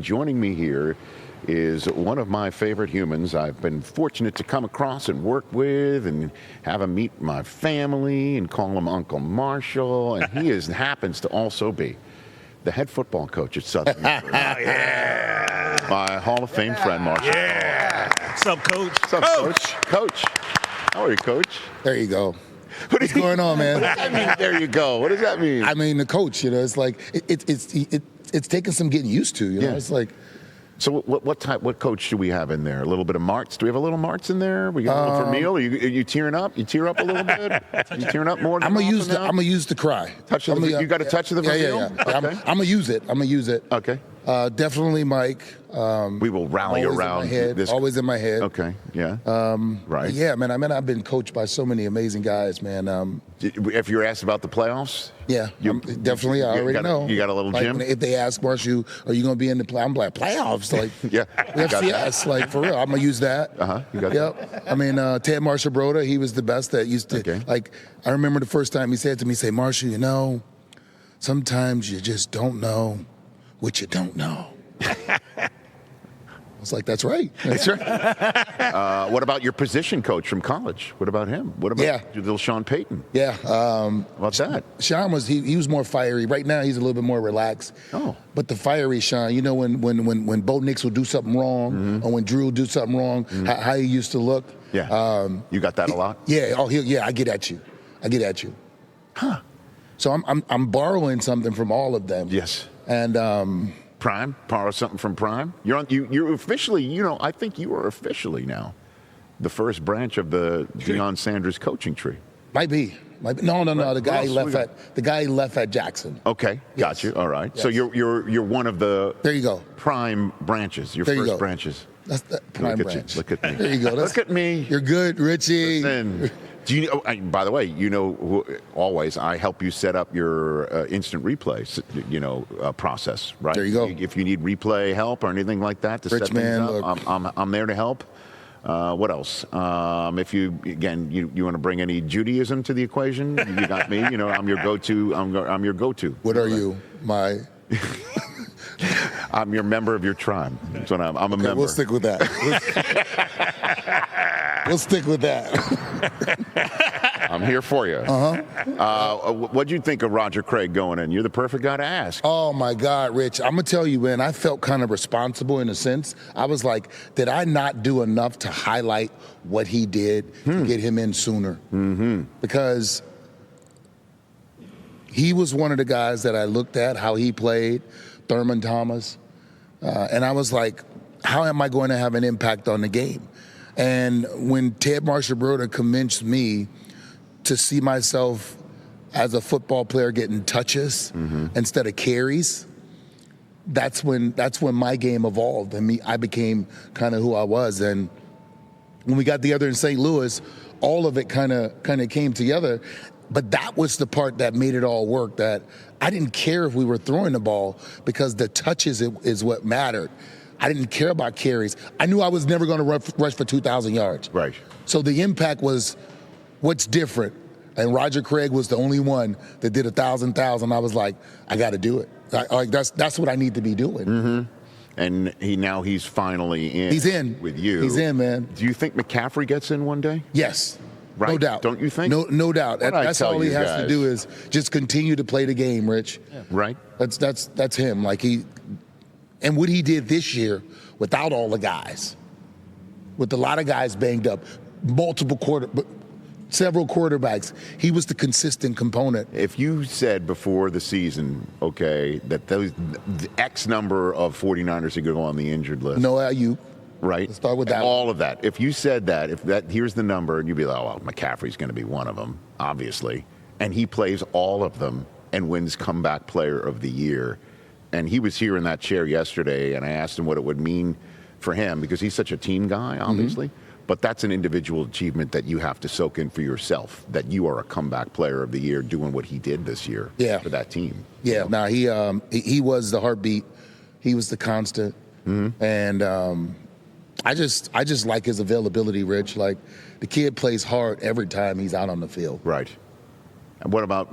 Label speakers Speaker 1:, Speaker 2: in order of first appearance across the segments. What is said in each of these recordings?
Speaker 1: Joining me here is one of my favorite humans I've been fortunate to come across and work with and have him meet my family and call him Uncle Marshall. And he happens to also be the head football coach at Southern University.
Speaker 2: Yeah.
Speaker 1: My Hall of Fame friend, Marshall.
Speaker 2: Yeah. What's up, Coach?
Speaker 1: What's up, Coach? Coach. How are you, Coach?
Speaker 3: There you go. What's going on, man?
Speaker 1: What does that mean? There you go. What does that mean?
Speaker 3: I mean, the coach, it's like it's taking some getting used to,
Speaker 1: Yeah.
Speaker 3: It's like.
Speaker 1: So what coach do we have in there? A little bit of Martz? Do we have a little Martz in there? We got a little Vermeil? Are you tearing up? You tear up a little bit? You tearing up more?
Speaker 3: I'm gonna use the cry.
Speaker 1: You got a touch of the Vermeil?
Speaker 3: Yeah. Okay. I'm gonna use it.
Speaker 1: Okay.
Speaker 3: Definitely Mike.
Speaker 1: We will rally around this.
Speaker 3: Always in my head.
Speaker 1: Okay. Yeah. Right.
Speaker 3: Yeah, man. I mean, I've been coached by so many amazing guys, man.
Speaker 1: If you're asked about the playoffs,
Speaker 3: yeah, definitely. I already know.
Speaker 1: You got a little gym.
Speaker 3: If they ask Marshall, "Are you going to be in the play?" I'm like, "Playoffs?" Like,
Speaker 1: yeah,
Speaker 3: FCS. Like for real, I'm gonna use that.
Speaker 1: You got that.
Speaker 3: I mean, Ted Marshall Broda, he was the best that used to.
Speaker 1: Okay.
Speaker 3: Like, I remember the first time he said to me, "Say, Marshall, sometimes you just don't know what you don't know." I was like, that's right.
Speaker 1: That's right. What about your position coach from college? What about him? What about little Sean Payton?
Speaker 3: Yeah.
Speaker 1: What's that?
Speaker 3: Sean he was more fiery. Right now, he's a little bit more relaxed.
Speaker 1: Oh.
Speaker 3: But the fiery Sean, when Bo Nix will do something wrong, or when Drew will do something wrong, how he used to look.
Speaker 1: Yeah. You got that a lot?
Speaker 3: Yeah. Oh, I get at you.
Speaker 1: Huh.
Speaker 3: So I'm borrowing something from all of them.
Speaker 1: Yes.
Speaker 3: And
Speaker 1: Prime, borrow something from Prime. You're officially, I think you are officially now the first branch of the Deion Sanders coaching tree.
Speaker 3: Might be. No. The guy left at Jackson.
Speaker 1: Okay, got you. All right. Yes. So you're one of the
Speaker 3: there you go
Speaker 1: prime branches. Your first branches.
Speaker 3: That's the prime branch.
Speaker 1: Look at me.
Speaker 3: There you go.
Speaker 1: Look at me.
Speaker 3: You're good, Richie.
Speaker 1: Listen, do you know? By the way, always I help you set up your instant replay, process. Right.
Speaker 3: There you go.
Speaker 1: If you need replay help or anything like that to set things up, I'm there to help. What else? If you want to bring any Judaism to the equation, you got me. I'm your go-to. I'm your go-to.
Speaker 3: What are you?
Speaker 1: I'm your member of your tribe. That's what I'm a member.
Speaker 3: We'll stick with that. We'll stick with that.
Speaker 1: I'm here for you. What'd you think of Roger Craig going in? You're the perfect guy to ask.
Speaker 3: Oh, my God, Rich. I'm going to tell you, man, I felt kind of responsible in a sense. I was like, did I not do enough to highlight what he did to get him in sooner?
Speaker 1: Mm-hmm.
Speaker 3: Because he was one of the guys that I looked at, how he played, Thurman Thomas, and I was like, how am I going to have an impact on the game? And when Ted Marshall Broda convinced me to see myself as a football player getting touches instead of carries, that's when my game evolved, and I became kind of who I was. And when we got together in St. Louis, all of it kind of came together. But that was the part that made it all work, that I didn't care if we were throwing the ball because the touches is what mattered. I didn't care about carries. I knew I was never going to rush for 2,000 yards.
Speaker 1: Right.
Speaker 3: So the impact was what's different. And Roger Craig was the only one that did 1,000. I was like, I got to do it. That's what I need to be doing.
Speaker 1: Mm-hmm. And he's finally in.
Speaker 3: He's in
Speaker 1: with you.
Speaker 3: He's in, man.
Speaker 1: Do you think McCaffrey gets in one day?
Speaker 3: Yes.
Speaker 1: Right.
Speaker 3: No doubt.
Speaker 1: Don't you think?
Speaker 3: No doubt. That's all he has to do is just continue to play the game, Rich.
Speaker 1: Yeah. Right.
Speaker 3: That's him. Like and what he did this year without all the guys, with a lot of guys banged up, several quarterbacks, he was the consistent component.
Speaker 1: If you said before the season, that the X number of 49ers are going to go on the injured list.
Speaker 3: No, you.
Speaker 1: Right.
Speaker 3: Let's start with that.
Speaker 1: All of that. If you said that, here's the number, and you'd be like, oh, well, McCaffrey's going to be one of them, obviously. And he plays all of them and wins comeback player of the year. And he was here in that chair yesterday, and I asked him what it would mean for him, because he's such a team guy, obviously. But that's an individual achievement that you have to soak in for yourself, that you are a comeback player of the year doing what he did this year for that team.
Speaker 3: Yeah, he was the heartbeat. He was the constant. And I just like his availability, Rich. Like, the kid plays hard every time he's out on the field.
Speaker 1: Right. And what about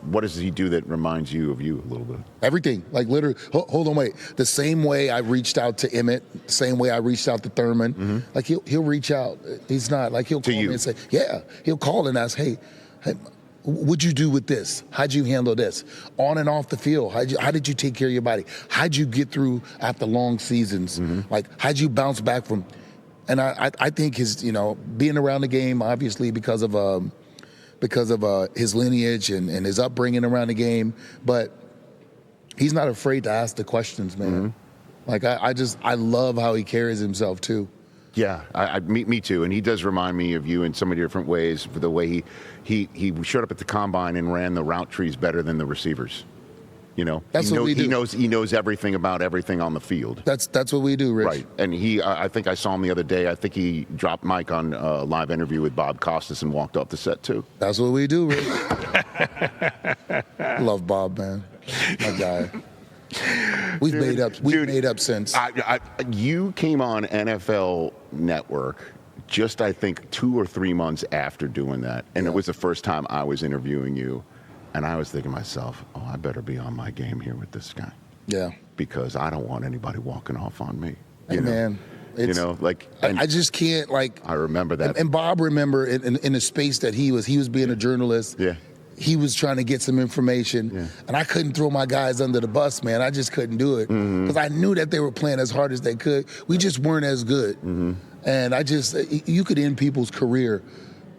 Speaker 1: what does he do that reminds you of you a little bit?
Speaker 3: Everything. Like literally, hold on, wait. The same way I reached out to Emmett, the same way I reached out to Thurman, like he'll reach out. He's not like he'll call me and say, yeah. He'll call and ask, hey, what'd you do with this? How'd you handle this? On and off the field, how did you take care of your body? How'd you get through after long seasons? Like how'd you bounce back from? And I think his, being around the game, obviously because of his lineage and his upbringing around the game, but he's not afraid to ask the questions, man. Like I love how he carries himself too.
Speaker 1: Yeah, me too. And he does remind me of you in so many different ways. For the way he showed up at the combine and ran the route trees better than the receivers.
Speaker 3: That's what we do.
Speaker 1: He knows everything about everything on the field.
Speaker 3: That's what we do, Rich.
Speaker 1: Right. And I think I saw him the other day. I think he dropped Mike on a live interview with Bob Costas and walked off the set too.
Speaker 3: That's what we do, Rich. Love Bob, man. My guy. We've made up since.
Speaker 1: You came on NFL Network just, I think, 2 or 3 months after doing that. And it was the first time I was interviewing you. And I was thinking to myself, I better be on my game here with this guy.
Speaker 3: Yeah.
Speaker 1: Because I don't want anybody walking off on me.
Speaker 3: Man. I just can't,
Speaker 1: I remember that.
Speaker 3: And Bob, remember, in the space that he was being a journalist.
Speaker 1: Yeah.
Speaker 3: He was trying to get some information. Yeah. And I couldn't throw my guys under the bus, man. I just couldn't do it. Because I knew that they were playing as hard as they could. We just weren't as good. And you could end people's career.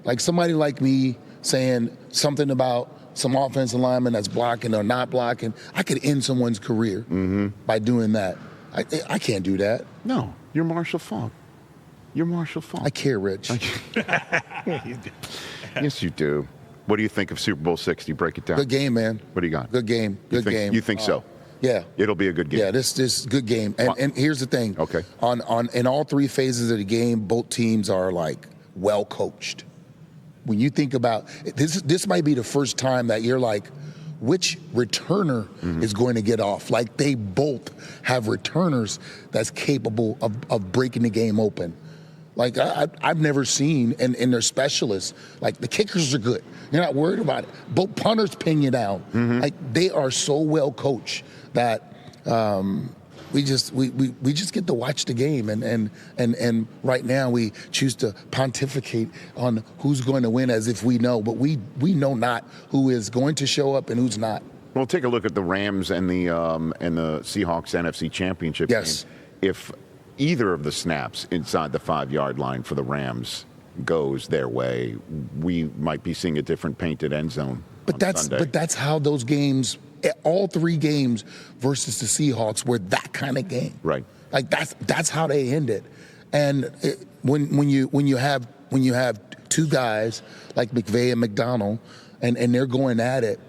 Speaker 3: Like somebody like me saying something about some offensive lineman that's blocking or not blocking, I could end someone's career by doing that. I can't do that.
Speaker 1: No, you're Marshall Faulk. You're Marshall Faulk.
Speaker 3: I care, Rich.
Speaker 1: Yes, you do. What do you think of Super Bowl 60? Break it down.
Speaker 3: Good game, man.
Speaker 1: What do you got?
Speaker 3: Good game. Good game.
Speaker 1: You think so?
Speaker 3: Yeah.
Speaker 1: It'll be a good game.
Speaker 3: Yeah, this good game. And here's the thing.
Speaker 1: Okay.
Speaker 3: In all 3 phases of the game, both teams are well coached. When you think about this might be the first time that you're like, which returner is going to get off? Like they both have returners that's capable of breaking the game open. Like I've never seen, and they're specialists. Like the kickers are good. You're not worried about it. Both punters pin you down. Like they are so well coached that we just get to watch the game, and right now we choose to pontificate on who's going to win as if we know, but we know not who is going to show up and who's not.
Speaker 1: Well, take a look at the Rams and the Seahawks NFC Championship game. If either of the snaps inside the 5-yard line for the Rams goes their way, we might be seeing a different painted end zone. But
Speaker 3: that's how those games. All 3 games versus the Seahawks were that kind of game.
Speaker 1: Right.
Speaker 3: Like that's how they ended. And when you have 2 guys like McVay and McDonald, and they're going at it,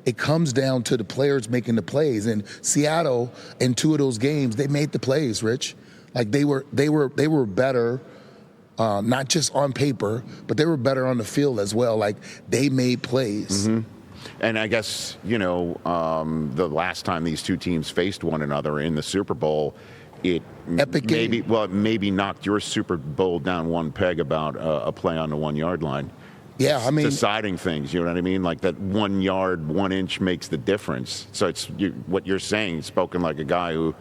Speaker 3: it comes down to the players making the plays. And Seattle, in 2 of those games, they made the plays, Rich. Like they were better. Not just on paper, but they were better on the field as well. Like they made plays.
Speaker 1: And I guess, the last time these 2 teams faced one another in the Super Bowl, it maybe knocked your Super Bowl down one peg about a play on the 1-yard line.
Speaker 3: Yeah, I mean,
Speaker 1: deciding things, you know what I mean? Like that 1 yard, 1 inch makes the difference. So it's what you're saying, spoken like a guy who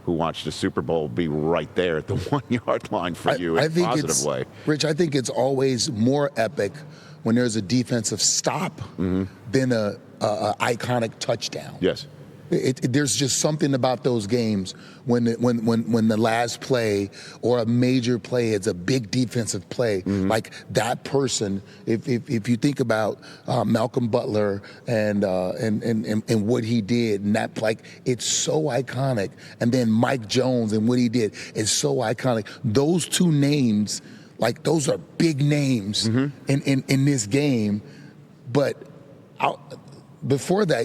Speaker 1: watched the Super Bowl be right there at the 1-yard line for you in a positive way.
Speaker 3: Rich, I think it's always more epic when there's a defensive stop than a iconic touchdown.
Speaker 1: Yes.
Speaker 3: There's just something about those games when the last play or a major play is a big defensive play. Like that person, if you think about Malcolm Butler and what he did, and that, like, it's so iconic. And then Mike Jones and what he did is so iconic. Those 2 names, like those are big names in this game, but before that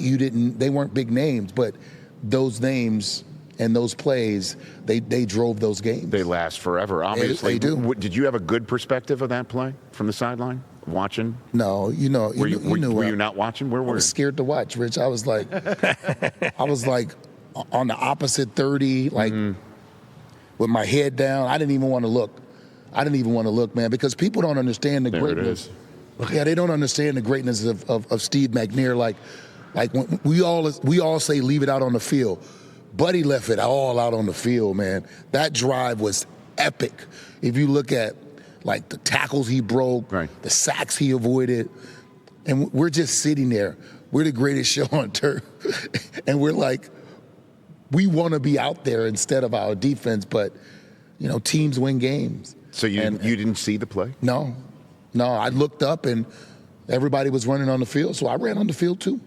Speaker 3: they weren't big names, but those names and those plays, they drove those games.
Speaker 1: They last forever, obviously.
Speaker 3: They do.
Speaker 1: Did you have a good perspective of that play from the sideline, watching?
Speaker 3: No,
Speaker 1: Were you not watching? Where were you?
Speaker 3: I was scared to watch, Rich. I was like on the opposite 30, like with my head down. I didn't even want to look, man, because people don't understand the greatness. Yeah, they don't understand the greatness of Steve McNair. Like, Like when we all say leave it out on the field. Buddy left it all out on the field, man. That drive was epic. If you look at like the tackles he broke, the sacks he avoided, and we're just sitting there. We're the greatest show on turf, and we're like, we want to be out there instead of our defense, but you know, teams win games.
Speaker 1: So you didn't see the play?
Speaker 3: No. I looked up and everybody was running on the field, so I ran on the field too.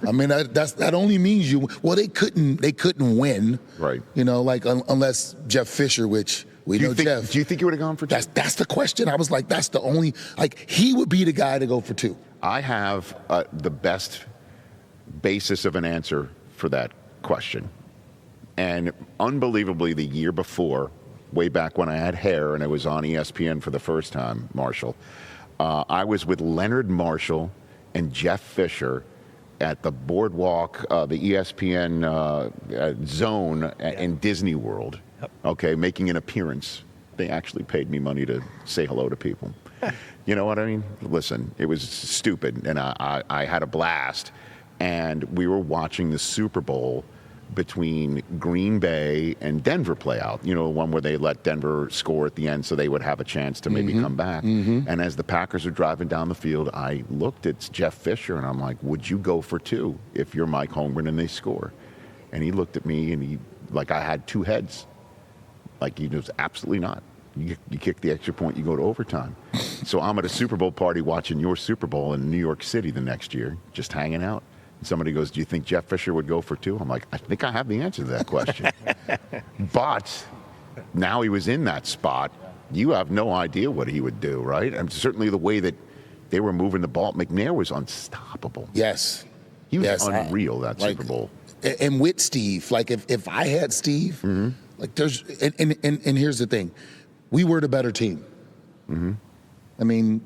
Speaker 3: I mean, that only means you. Well, they couldn't win,
Speaker 1: right?
Speaker 3: You know, like unless Jeff Fisher, which we know Jeff.
Speaker 1: Do you think you would have gone for two?
Speaker 3: That's the question. I was like, that's the only. Like he would be the guy to go for two.
Speaker 1: I have the best basis of an answer for that question, and unbelievably, the year before, way back when I had hair and I was on ESPN for the first time, Marshall, I was with Leonard Marshall and Jeff Fisher at the boardwalk, the ESPN zone in Disney World, okay, making an appearance. They actually paid me money to say hello to people. You know what I mean? Listen, it was stupid, and I had a blast. And we were watching the Super Bowl between Green Bay and Denver play out. You know, one where they let Denver score at the end so they would have a chance to maybe come back. And as the Packers are driving down the field, I looked at Jeff Fisher and I'm like, would you go for two if you're Mike Holmgren and they score? And he looked at me and he, like I had two heads. Like he was absolutely not. You kick the extra point, you go to overtime. So I'm at a Super Bowl party watching your Super Bowl in New York City the next year, just hanging out. Somebody goes, do you think Jeff Fisher would go for two? I'm like, I think I have the answer to that question. But now he was in that spot. You have no idea what he would do, right? And certainly the way that they were moving the ball. McNair was unstoppable.
Speaker 3: Yes.
Speaker 1: He was unreal, that Super Bowl.
Speaker 3: And with Steve, like if I had Steve, like there's, and here's the thing. We were the better team. I mean,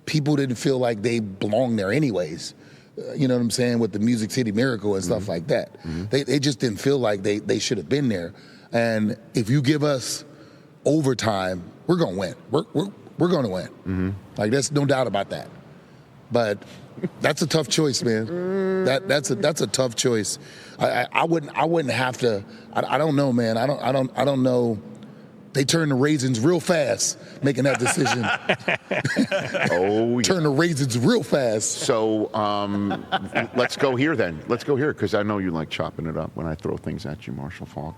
Speaker 3: people didn't feel like they belonged there anyways. You know what I'm saying, with the Music City Miracle and stuff like that. They just didn't feel like they should have been there. And if you give us overtime, we're going to win. We're going to win. Like, there's no doubt about that. But that's a tough choice, man. That's a tough choice. I wouldn't have to. I don't know, man. I don't know. They turn the raisins real fast, making that decision.
Speaker 1: Oh, yeah.
Speaker 3: Turn the raisins real fast.
Speaker 1: So let's go here then. Let's go here, because I know you like chopping it up when I throw things at you, Marshall Faulk.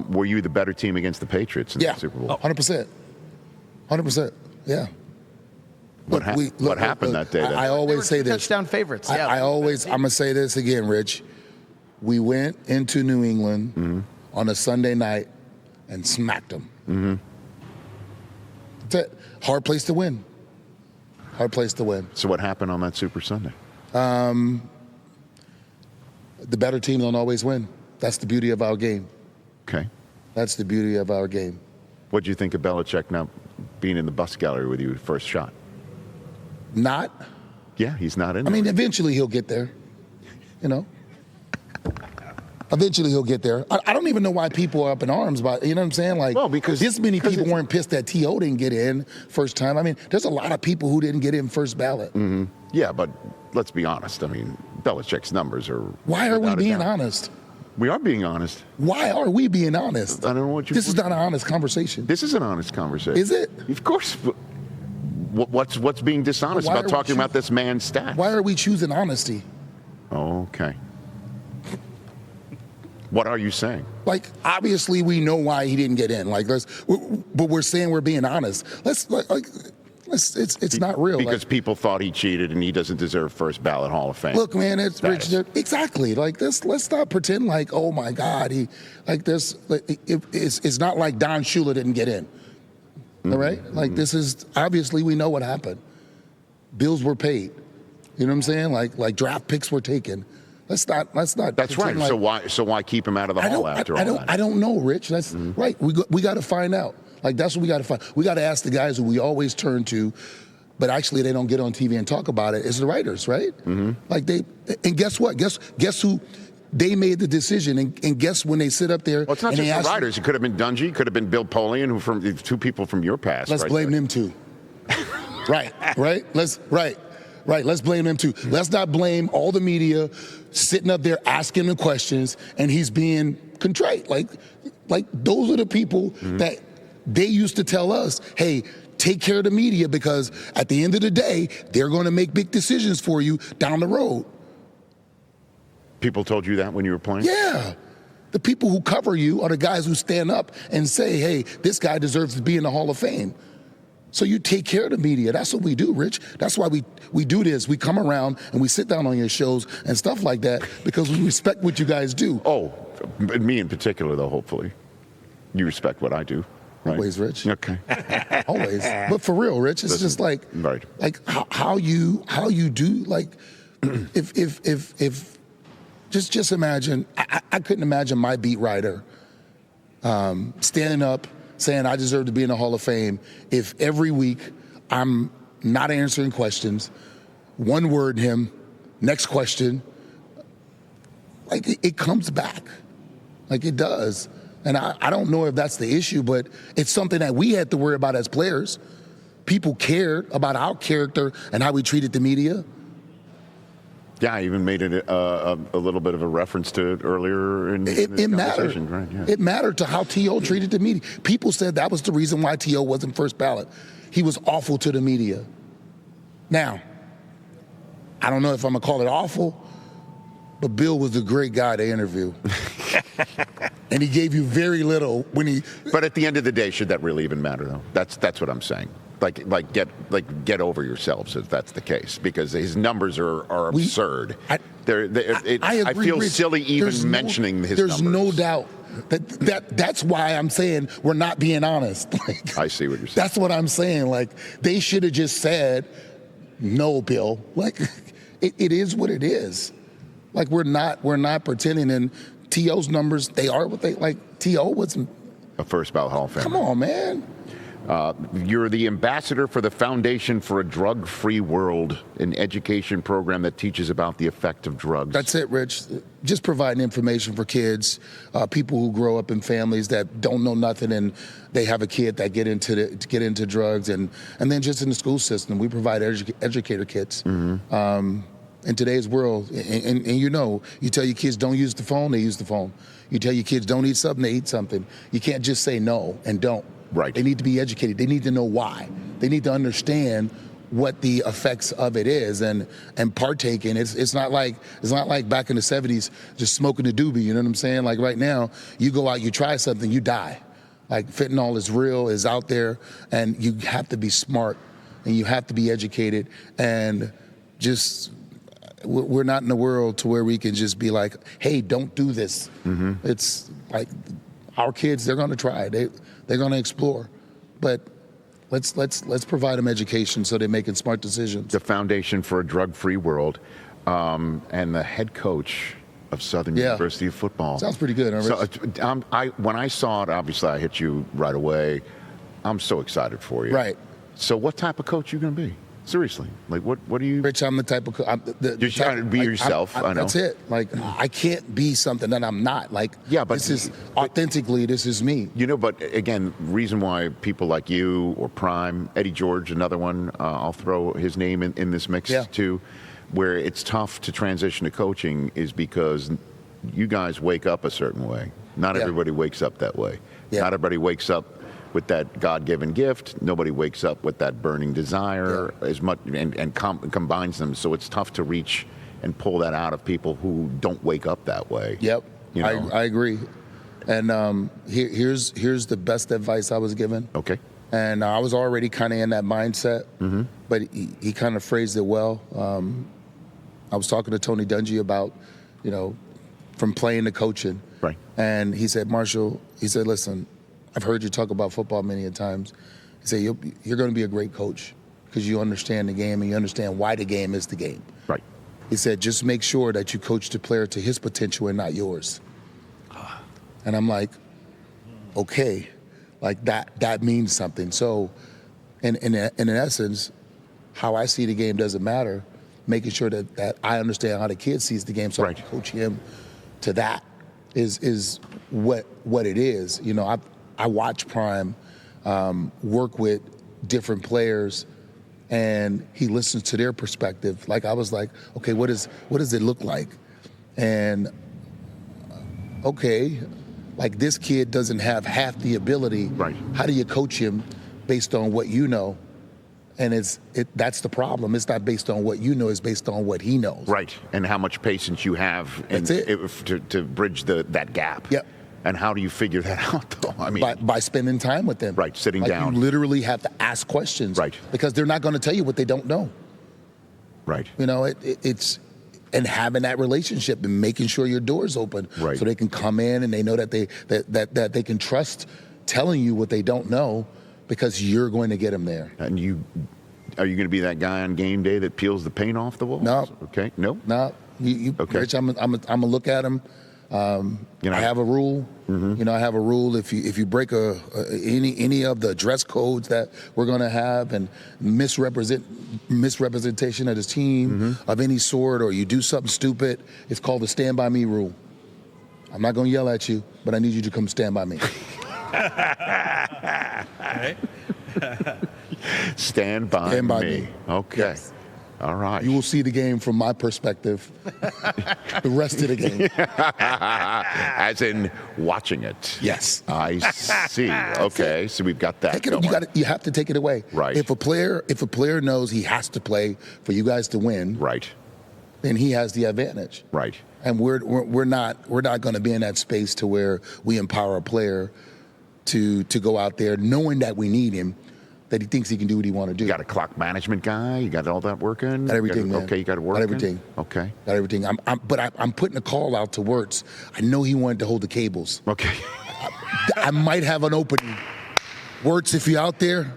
Speaker 1: Were you the better team against the Patriots in the Super Bowl?
Speaker 3: 100%. 100%, yeah.
Speaker 1: What happened that day?
Speaker 3: I always say this.
Speaker 4: Touchdown favorites.
Speaker 3: I'm going to say this again, Rich. We went into New England on a Sunday night and smacked them. That's it. Hard place to win. Hard place to win.
Speaker 1: So what happened on that Super Sunday?
Speaker 3: The better team don't always win. That's the beauty of our game.
Speaker 1: Okay.
Speaker 3: That's the beauty of our game.
Speaker 1: What do you think of Belichick now being in the bus gallery with you first shot?
Speaker 3: Not.
Speaker 1: Yeah, he's not in
Speaker 3: I
Speaker 1: there.
Speaker 3: mean, eventually he'll get there. You know? Eventually he'll get there. I don't even know why people are up in arms about, you know what I'm saying? Like,
Speaker 1: well, because
Speaker 3: this many people weren't pissed that T.O. didn't get in first time. I mean, there's a lot of people who didn't get in first ballot.
Speaker 1: Yeah, but let's be honest. I mean, Belichick's numbers are.
Speaker 3: Why are we being honest?
Speaker 1: We are being honest.
Speaker 3: Why are we being honest?
Speaker 1: I don't know what you.
Speaker 3: This is not an honest conversation.
Speaker 1: This is an honest conversation.
Speaker 3: Is it?
Speaker 1: Of course. What's being dishonest about talking about this man's stats?
Speaker 3: Why are we choosing honesty?
Speaker 1: Okay. What are you saying?
Speaker 3: Like, obviously we know why he didn't get in. Like, but we're saying we're being honest. It's not real.
Speaker 1: Because people thought he cheated and he doesn't deserve first ballot Hall of Fame.
Speaker 3: Look, man, it's Rich. Exactly. Like this. Let's not pretend like, oh my God, it's not like Don Shula didn't get in. All right. Like this is obviously we know what happened. Bills were paid. You know what I'm saying? Like draft picks were taken. Let's not.
Speaker 1: That's right. Like, so why keep him out of the hall after all that?
Speaker 3: I don't know, Rich. That's right. We got to find out. Like that's what we got to find. We got to ask the guys who we always turn to, but actually they don't get on TV and talk about it. It's the writers, right? Like and guess what? Guess who? They made the decision, and guess when they sit up there.
Speaker 1: Well, it's not just the writers. It could have been Dungy, could have been Bill Polian, who from two people from your past.
Speaker 3: Let's blame them too. Right. Right, let's blame them too. Let's not blame all the media sitting up there asking him questions and he's being contrite. Like those are the people that they used to tell us, hey, take care of the media because at the end of the day, they're going to make big decisions for you down the road.
Speaker 1: People told you that when you were playing?
Speaker 3: Yeah. The people who cover you are the guys who stand up and say, hey, this guy deserves to be in the Hall of Fame. So you take care of the media. That's what we do, Rich. That's why we do this. We come around and we sit down on your shows and stuff like that because we respect what you guys do.
Speaker 1: Oh, me in particular, though, hopefully. You respect what I do. Right? Always,
Speaker 3: Rich.
Speaker 1: Okay.
Speaker 3: Always. But for real, Rich, it's just like how you do, like, if just imagine, I couldn't imagine my beat writer standing up saying I deserve to be in the Hall of Fame if every week I'm not answering questions, one word him, next question. Like it comes back, like it does. And I don't know if that's the issue, but it's something that we had to worry about as players. People cared about our character and how we treated the media.
Speaker 1: Yeah, I even made it a little bit of a reference to it earlier in this conversation. Right, yeah.
Speaker 3: It mattered to how T.O. treated the media. People said that was the reason why T.O. wasn't first ballot. He was awful to the media. Now, I don't know if I'm going to call it awful, but Bill was a great guy to interview. And he gave you very little when he...
Speaker 1: But at the end of the day, should that really even matter, though? That's what I'm saying. Get over yourselves if that's the case, because his numbers are absurd.
Speaker 3: I agree,
Speaker 1: I feel
Speaker 3: Rich,
Speaker 1: silly even mentioning his numbers.
Speaker 3: There's no doubt that's why I'm saying we're not being honest. Like,
Speaker 1: I see what you're saying.
Speaker 3: That's what I'm saying. Like they should have just said, "No, Bill." Like it is what it is. Like we're not pretending. And T.O.'s numbers, they are what they like. T.O. wasn't
Speaker 1: a first ballot Hall of Famer.
Speaker 3: Come on, man.
Speaker 1: You're the ambassador for the Foundation for a Drug-Free World, an education program that teaches about the effect of drugs.
Speaker 3: That's it, Rich. Just providing information for kids, people who grow up in families that don't know nothing and they have a kid that get into drugs, and then just in the school system, we provide educator kits. In today's world, and you tell your kids don't use the phone, they use the phone. You tell your kids don't eat something, they eat something. You can't just say no and don't.
Speaker 1: Right.
Speaker 3: They need to be educated. They need to know why. They need to understand what the effects of it is and partake in it. It's not like back in the 70s just smoking a doobie, you know what I'm saying? Like right now, you go out, you try something, you die. Like fentanyl is real, is out there, and you have to be smart and you have to be educated, and just we're not in a world to where we can just be like, hey, don't do this. It's like our kids, they're going to try. They're going to explore, but let's provide them education so they're making smart decisions.
Speaker 1: The Foundation for a Drug-Free World, and the head coach of Southern University of Football.
Speaker 3: Sounds pretty good, huh, Rich?
Speaker 1: When I saw it, obviously I hit you right away. I'm so excited for you.
Speaker 3: Right.
Speaker 1: So what type of coach are you going to be? Seriously, like what do you?
Speaker 3: Rich, I'm the type of
Speaker 1: you're trying to be yourself. I know.
Speaker 3: That's it. Like I can't be something that I'm not. Like
Speaker 1: but
Speaker 3: this is authentically, this is me.
Speaker 1: But again, reason why people like you or Prime, Eddie George, another one, I'll throw his name in this mix too, where it's tough to transition to coaching is because you guys wake up a certain way. Not everybody wakes up that way. Not everybody wakes up with that God-given gift. Nobody wakes up with that burning desire as much and combines them. So it's tough to reach and pull that out of people who don't wake up that way.
Speaker 3: Yep, I agree. And here's the best advice I was given.
Speaker 1: Okay.
Speaker 3: And I was already kind of in that mindset, but he kind of phrased it well. I was talking to Tony Dungy about, from playing to coaching.
Speaker 1: Right.
Speaker 3: And he said, Marshall, listen, I've heard you talk about football many a times. He said, you're going to be a great coach because you understand the game and you understand why the game is the game.
Speaker 1: Right.
Speaker 3: He said, just make sure that you coach the player to his potential and not yours. And I'm like, okay, like that means something. So in essence, how I see the game doesn't matter. Making sure that I understand how the kid sees the game so I can coach him to that is what it is. I watch Prime work with different players and he listens to their perspective. Like I was like, okay, what does it look like? And okay, like this kid doesn't have half the ability.
Speaker 1: Right.
Speaker 3: How do you coach him based on what you know? And that's the problem. It's not based on what you know, it's based on what he knows.
Speaker 1: Right. And how much patience you have to bridge that gap.
Speaker 3: Yep.
Speaker 1: And how do you figure that out, though? I mean,
Speaker 3: by spending time with them.
Speaker 1: Right, sitting
Speaker 3: like
Speaker 1: down.
Speaker 3: You literally have to ask questions.
Speaker 1: Right.
Speaker 3: Because they're not going to tell you what they don't know.
Speaker 1: Right.
Speaker 3: You know, it's and having that relationship and making sure your door's open,
Speaker 1: right,
Speaker 3: so they can come in and they know that they can trust telling you what they don't know, because you're going to get them there.
Speaker 1: And are you going to be that guy on game day that peels the paint off the walls?
Speaker 3: No.
Speaker 1: Okay. No.
Speaker 3: No.
Speaker 1: Okay.
Speaker 3: Rich, I'm gonna look at them. I have a rule.
Speaker 1: Mm-hmm.
Speaker 3: You know, I have a rule. If you break any of the dress codes that we're going to have, and misrepresentation of the team of any sort, or you do something stupid, it's called the stand by me rule. I'm not going to yell at you, but I need you to come stand by me.
Speaker 1: Stand by me. Okay.
Speaker 3: Yes.
Speaker 1: All right.
Speaker 3: You will see the game from my perspective. The rest of the game.
Speaker 1: As in watching it.
Speaker 3: Yes.
Speaker 1: I see. Okay. So we've got that.
Speaker 3: You have to take it away.
Speaker 1: Right.
Speaker 3: If a player knows he has to play for you guys to win,
Speaker 1: right,
Speaker 3: then he has the advantage.
Speaker 1: Right.
Speaker 3: And we're not going to be in that space to where we empower a player to go out there knowing that we need him, that he thinks he can do what he want to do.
Speaker 1: You got a clock management guy. You got all that working.
Speaker 3: Got everything, man.
Speaker 1: Okay, you got it working.
Speaker 3: Got everything.
Speaker 1: Okay.
Speaker 3: Got everything. I'm putting a call out to Wirtz. I know he wanted to hold the cables.
Speaker 1: Okay.
Speaker 3: I might have an opening. Wirtz, if you're out there,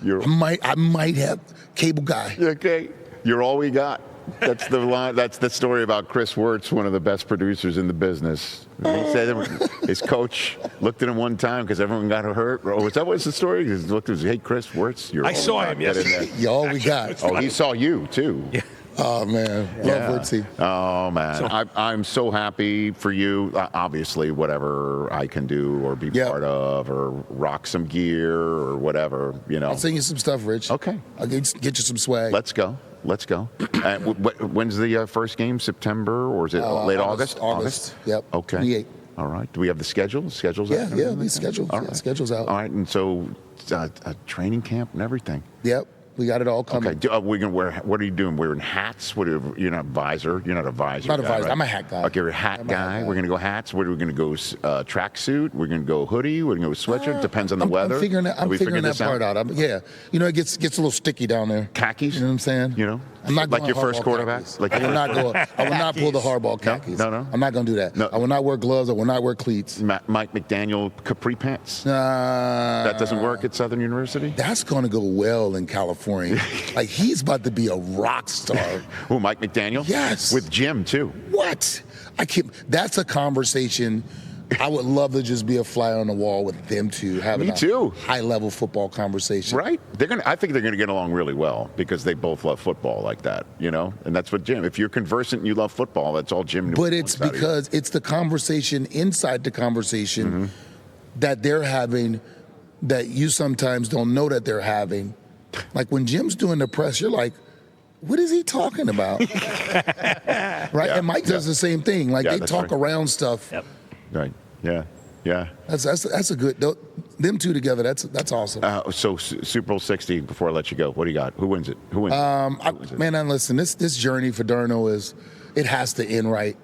Speaker 3: I might have cable guy.
Speaker 1: Okay. You're all we got. That's the line. That's the story about Chris Wirtz, one of the best producers in the business. He said his coach looked at him one time because everyone got hurt. Oh, was that what's the story? He looked at him, hey, Chris Wirtz,
Speaker 2: I saw him yesterday.
Speaker 3: You're all we got.
Speaker 1: Oh, he saw you too.
Speaker 2: Yeah.
Speaker 3: Oh man, love Wirtzy.
Speaker 1: Oh man, I'm so happy for you. Obviously, whatever I can do or be part of, or rock some gear or whatever, you know.
Speaker 3: I'll send you some stuff, Rich.
Speaker 1: Okay.
Speaker 3: I'll get you some swag.
Speaker 1: Let's go. When's the first game? September, or is it late August?
Speaker 3: August. Yep.
Speaker 1: Okay.
Speaker 3: 28.
Speaker 1: All right. Do we have the schedule? Schedules out?
Speaker 3: Yeah, we scheduled.
Speaker 1: All right.
Speaker 3: Schedule's out.
Speaker 1: All right. And so a training camp and everything.
Speaker 3: Yep. We got it all coming.
Speaker 1: Okay. We're gonna wear. What are you doing? Wearing hats? You're not a visor. You're not a visor.
Speaker 3: Not a
Speaker 1: guy,
Speaker 3: visor.
Speaker 1: right?
Speaker 3: I'm a hat guy.
Speaker 1: Okay, you're a hat guy. We're gonna go hats. What are we gonna go? Tracksuit. We're gonna go hoodie. We're gonna go sweatshirt. Depends on the weather.
Speaker 3: I'm figuring that part out. You know, it gets a little sticky down there.
Speaker 1: Khakis.
Speaker 3: You know what I'm saying?
Speaker 1: You know,
Speaker 3: I'm not
Speaker 1: like your first quarterback.
Speaker 3: I will not pull the hardball khakis.
Speaker 1: No.
Speaker 3: I'm not going to do that.
Speaker 1: No.
Speaker 3: I will not wear gloves. I will not wear cleats.
Speaker 1: Mike McDaniel capri pants. That doesn't work at Southern University.
Speaker 3: That's going to go well in California. Like, he's about to be a rock star.
Speaker 1: Who, Mike McDaniel?
Speaker 3: Yes.
Speaker 1: With Jim too.
Speaker 3: What? That's a conversation. I would love to just be a fly on the wall with them two, having a high-level football conversation.
Speaker 1: Right? I think they're going to get along really well because they both love football like that, you know? And that's what Jim, if you're conversant and you love football, that's all Jim knows.
Speaker 3: But it's because it's the conversation inside the conversation that they're having that you sometimes don't know that they're having. Like when Jim's doing the press, you're like, what is he talking about? Right?
Speaker 1: Yeah.
Speaker 3: And Mike does the same thing. Like they talk around stuff.
Speaker 2: Yep.
Speaker 1: Right. Yeah. Yeah.
Speaker 3: That's a good. Them two together. That's awesome.
Speaker 1: So Super Bowl 60. Before I let you go, what do you got? Who wins it? Who wins it?
Speaker 3: Man, listen. This journey for Darno it has to end right.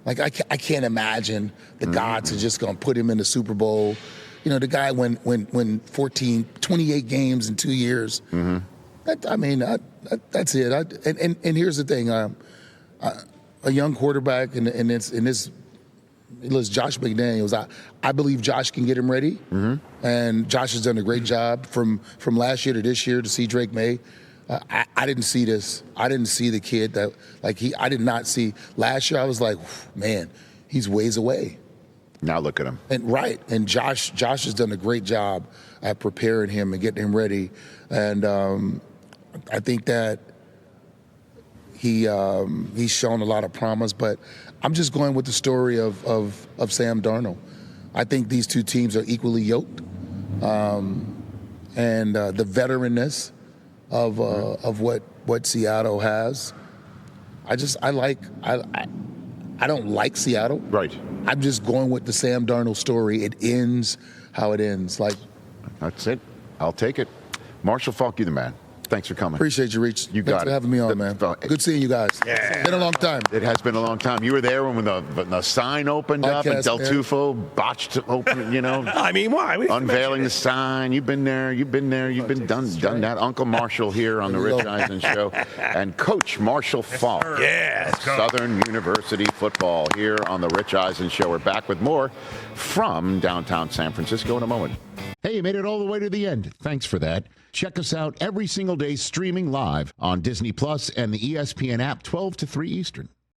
Speaker 3: Like I can't imagine the gods are just gonna put him in the Super Bowl. You know, the guy went 28 games in 2 years. That's it. And here's the thing. A young quarterback in this. Listen, Josh McDaniels, I believe Josh can get him ready, and Josh has done a great job from last year to this year to see Drake May. I didn't see this. I didn't see the kid that I did not see last year. I was like, man, he's ways away.
Speaker 1: Now look at him.
Speaker 3: And Josh has done a great job at preparing him and getting him ready, and I think that he's shown a lot of promise, but I'm just going with the story of Sam Darnold. I think these two teams are equally yoked, and the veteranness of what Seattle has. I don't like Seattle.
Speaker 1: Right.
Speaker 3: I'm just going with the Sam Darnold story. It ends how it ends.
Speaker 1: That's it. I'll take it. Marshall Faulk, you the man. Thanks for coming.
Speaker 3: Appreciate you, Reach.
Speaker 1: You
Speaker 3: Thanks
Speaker 1: got
Speaker 3: for
Speaker 1: it.
Speaker 3: having me on, man. Good seeing you guys.
Speaker 2: Yeah.
Speaker 3: It's been a long time.
Speaker 1: It has been a long time. You were there when the sign opened up and Del Tufo botched open,
Speaker 2: I mean, why?
Speaker 1: unveiling the sign. You've been there. You've been done that. Uncle Marshall here on the Rich Eisen Show, and Coach Marshall Faulk.
Speaker 2: Yeah, let's go.
Speaker 1: Southern University football here on the Rich Eisen Show. We're back with more from downtown San Francisco in a moment. Hey, you made it all the way to the end. Thanks for that. Check us out every single day streaming live on Disney Plus and the ESPN app 12 to 3 Eastern.